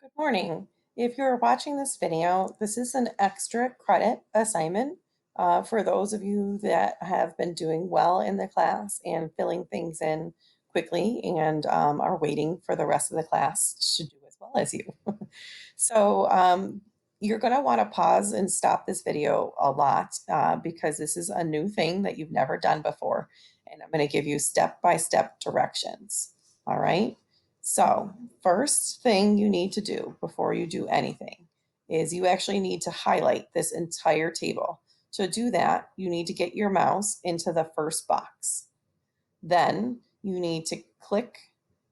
Good morning. If you're watching this video, this is an extra credit assignment for those of you that have been doing well in the class and filling things in quickly and are waiting for the rest of the class to do as well as you. So you're going to want to pause and stop this video a lot because this is a new thing that you've never done before. And I'm going to give you step-by-step directions. All right. So first thing you need to do before you do anything is you actually need to highlight this entire table. To do that, you need to get your mouse into the first box. Then you need to click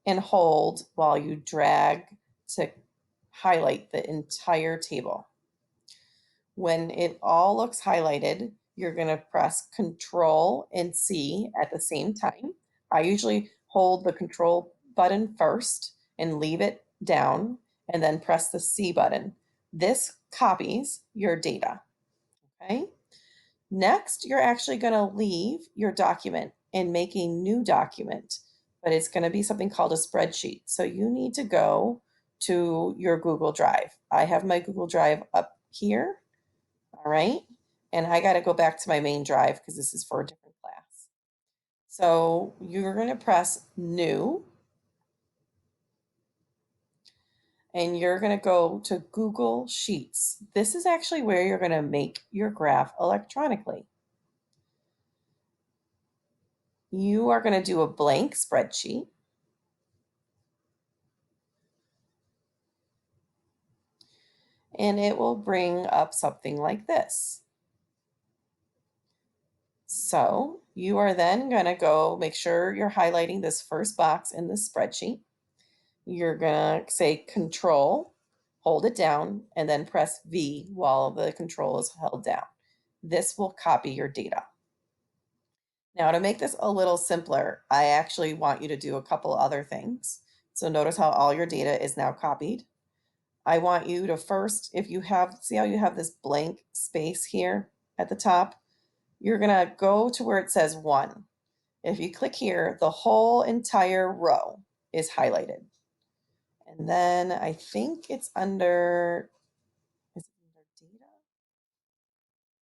and hold while you drag to highlight the entire table. When it all looks highlighted, you're going to press Control and C at the same time. I usually hold the Control button first and leave it down, and then press the C button. This copies your data. Okay. Next, you're actually going to leave your document and make a new document, but it's going to be something called a spreadsheet. So you need to go to your Google Drive. I have my Google Drive up here. All right. And I got to go back to my main drive because this is for a different class. So you're going to press New. And you're going to go to Google Sheets. This is actually where you're going to make your graph electronically. You are going to do a blank spreadsheet. And it will bring up something like this. So you are then going to go make sure you're highlighting this first box in the spreadsheet. You're going to say Control, hold it down, and then press V while the control is held down. This will copy your data. Now, to make this a little simpler, I actually want you to do a couple other things. So notice how all your data is now copied. I want you to first, if you have, see how you have this blank space here at the top? You're gonna go to where it says 1. If you click here, the whole entire row is highlighted. And then I think it's under, is it under data?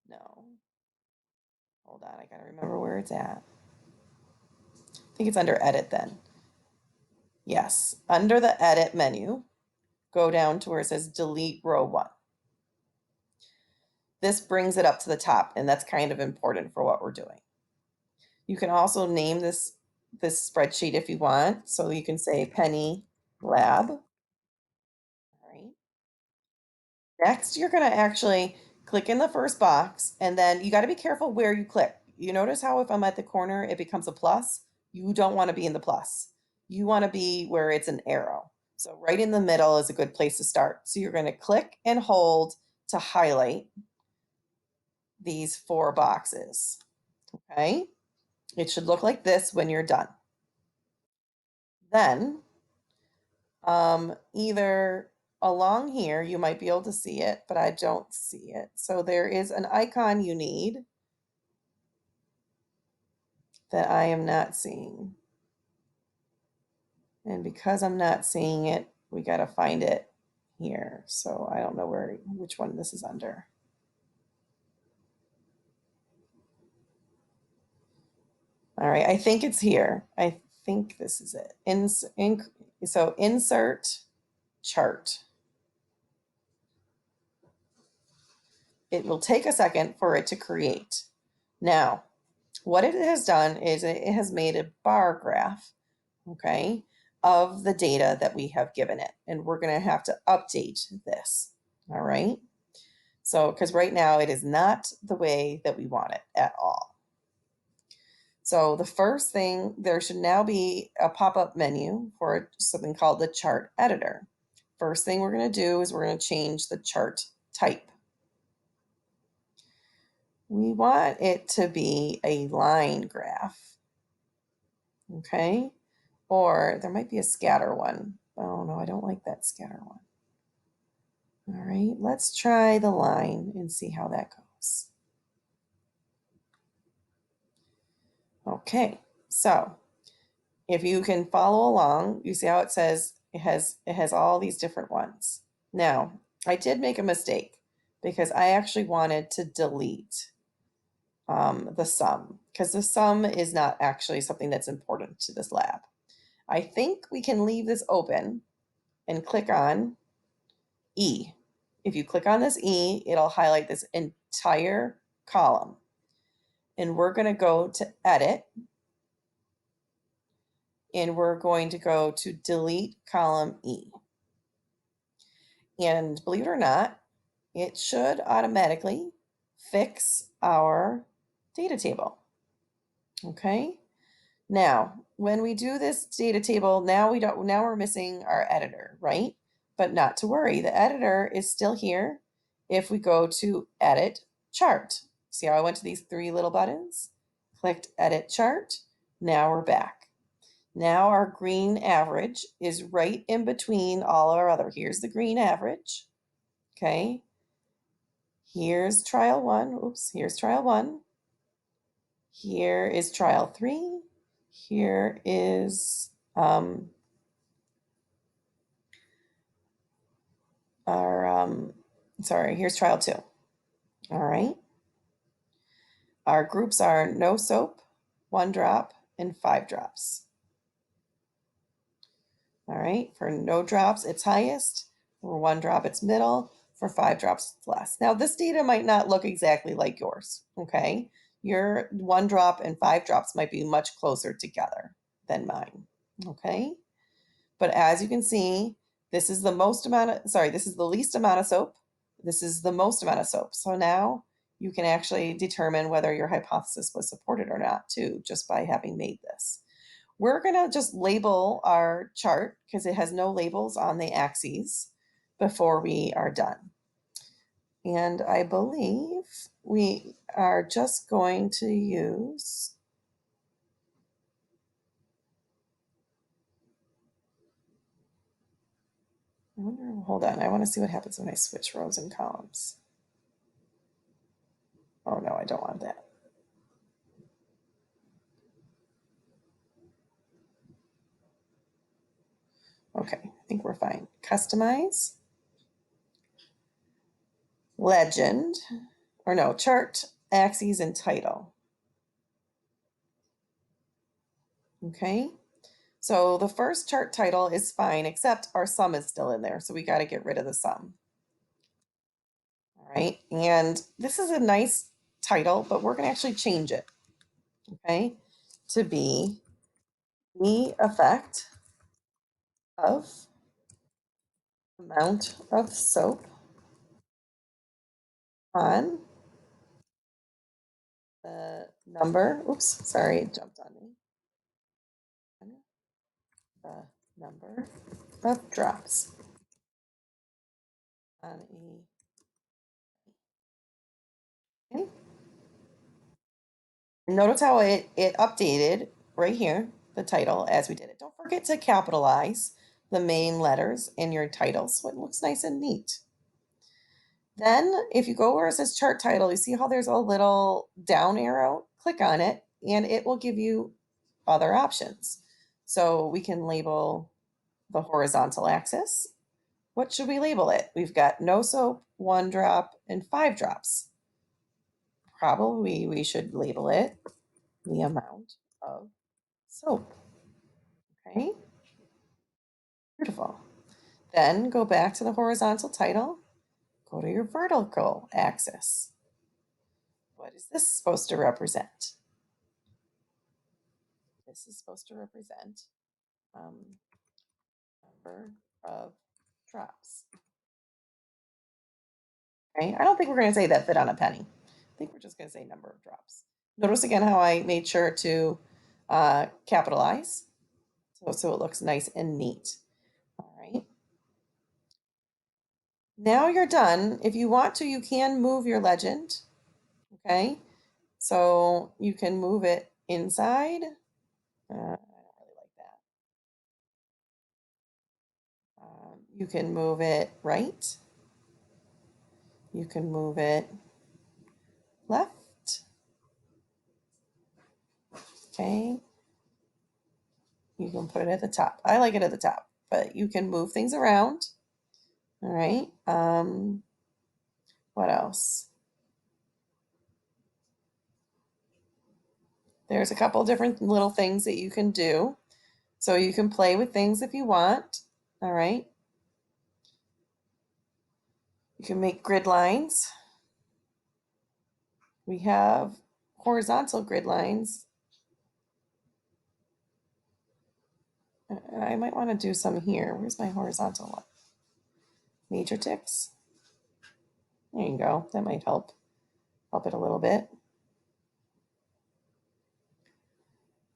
No. Hold on, I gotta remember where it's at. I think it's under edit then. Yes, under the edit menu, go down to where it says delete row 1. This brings it up to the top, and that's kind of important for what we're doing. You can also name this spreadsheet if you want. So you can say Penny Lab. All right. Next, you're going to actually click in the first box, and then you got to be careful where you click. You notice how if I'm at the corner, it becomes a plus? You don't want to be in the plus. You want to be where it's an arrow. So right in the middle is a good place to start. So you're going to click and hold to highlight these 4 boxes. Okay. It should look like this when you're done. Then either along here, you might be able to see it, but I don't see it. So there is an icon you need that I am not seeing. And because I'm not seeing it, we got to find it here. So I don't know which one this is under. All right, I think it's here. I think this is it. So insert chart. It will take a second for it to create. Now, what it has done is it has made a bar graph, okay, of the data that we have given it. And we're going to have to update this, all right? So, because right now it is not the way that we want it at all. So the first thing, there should now be a pop-up menu for something called the chart editor. First thing we're going to do is we're going to change the chart type. We want it to be a line graph, okay? Or there might be a scatter one. Oh no, I don't like that scatter one. All right, let's try the line and see how that goes. Okay, so if you can follow along, you see how it says it has all these different ones. Now, I did make a mistake because I actually wanted to delete the sum because the sum is not actually something that's important to this lab. I think we can leave this open and click on E. If you click on this E, it'll highlight this entire column. And we're going to go to edit and we're going to go to delete column E. And believe it or not, it should automatically fix our data table. Okay. Now, when we do this data table, now we're missing our editor, right? But not to worry, the editor is still here if we go to edit chart. See how I went to these three little buttons? Clicked edit chart. Now we're back. Now our green average is right in between all our other. Here's the green average. Okay. Here's trial one. Oops, here's trial one. Here is trial 3. Here is here's trial 2. All right. Our groups are no soap, 1 drop, and 5 drops. All right. For no drops, it's highest. For 1 drop, it's middle. For 5 drops, it's less. Now, this data might not look exactly like yours. Okay. Your 1 drop and 5 drops might be much closer together than mine. Okay. But as you can see, this is the least amount of soap. This is the most amount of soap. So now you can actually determine whether your hypothesis was supported or not too, just by having made this. We're gonna just label our chart because it has no labels on the axes before we are done. And I believe we are just going to use hold on, I want to see what happens when I switch rows and columns. Oh no, I don't want that. Okay, I think we're fine. Customize, legend, or no, chart, axes, and title. Okay, so the first chart title is fine, except our sum is still in there, so we got to get rid of the sum. All right, and this is a nice title, but we're going to actually change it, okay, to be the effect of amount of soap on the number, oops, sorry, it jumped on me, the number of drops on okay. Notice how it updated right here, the title as we did it. Don't forget to capitalize the main letters in your title so it looks nice and neat. Then if you go where it says chart title, you see how there's a little down arrow? Click on it and it will give you other options. So we can label the horizontal axis. What should we label it? We've got no soap, 1 drop, and 5 drops. Probably we should label it the amount of soap. Okay, beautiful. Then go back to the horizontal title, go to your vertical axis. What is this supposed to represent? This is supposed to represent number of drops. Okay, I don't think we're going to say that fit on a penny. I think we're just going to say number of drops. Notice again how I made sure to capitalize so it looks nice and neat. All right. Now you're done. If you want to, you can move your legend. Okay. So you can move it inside. I don't really like that. You can move it right. You can move it left. Okay. You can put it at the top. I like it at the top. but you can move things around. All right. What else? There's a couple different little things that you can do. So you can play with things if you want. All right. You can make grid lines. We have horizontal grid lines. I might want to do some here. Where's my horizontal one? Major ticks. There you go. That might help it a little bit.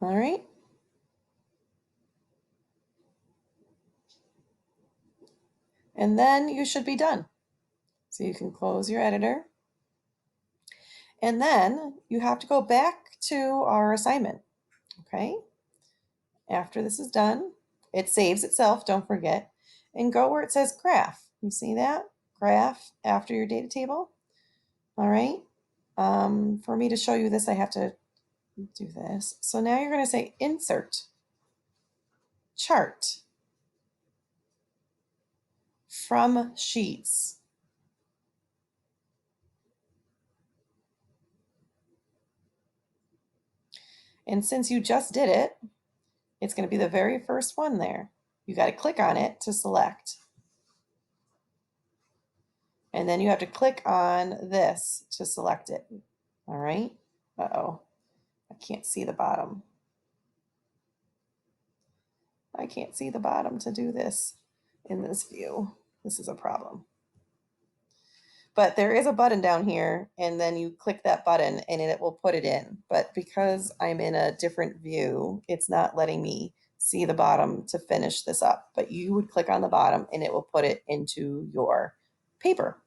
All right. And then you should be done. So you can close your editor. And then you have to go back to our assignment. Okay. After this is done, it saves itself, don't forget, and go where it says graph. You see that? Graph after your data table. All right. For me to show you this, I have to do this. So now you're going to say insert chart from sheets. And since you just did it, it's going to be the very first one there. You got to click on it to select. And then you have to click on this to select it. All right. Uh-oh. I can't see the bottom. I can't see the bottom to do this in this view. This is a problem. But there is a button down here, and then you click that button and it will put it in. But because I'm in a different view, it's not letting me see the bottom to finish this up. But you would click on the bottom and it will put it into your paper.